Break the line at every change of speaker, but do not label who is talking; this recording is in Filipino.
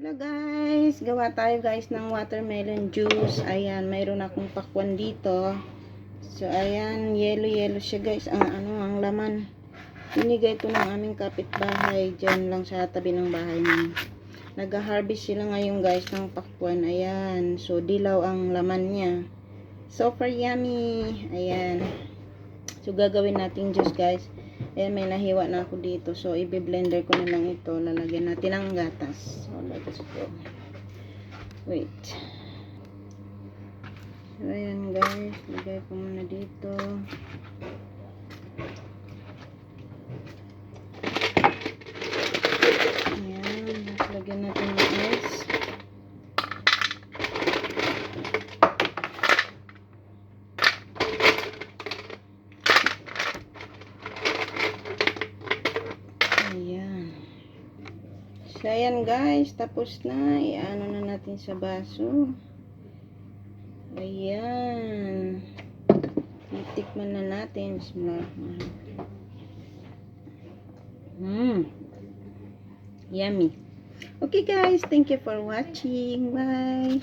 Hello guys, gawa tayo guys ng watermelon juice. Ayan, mayroon akong pakwan dito. So ayan, yellow siya guys. Ang laman. Binigay ito ng aming kapitbahay diyan lang sa tabi ng bahay namin. Nag-harvest sila ngayon guys ng pakwan. Ayan, so dilaw ang laman niya. Super yummy. Ayan. So gagawin natin juice guys. Ayan, may nahiwa na ako dito. So, i-blender ko na lang ito. Lalagyan natin ang gatas. So, let's go. Wait. So, ayan guys. Lagay ko muna dito. Ayan. Lagyan natin ng ice. Ayan. So, ayan guys. Tapos na. Iano na natin sa baso. Ayan. Titikman na natin. Yummy. Okay guys. Thank you for watching. Bye.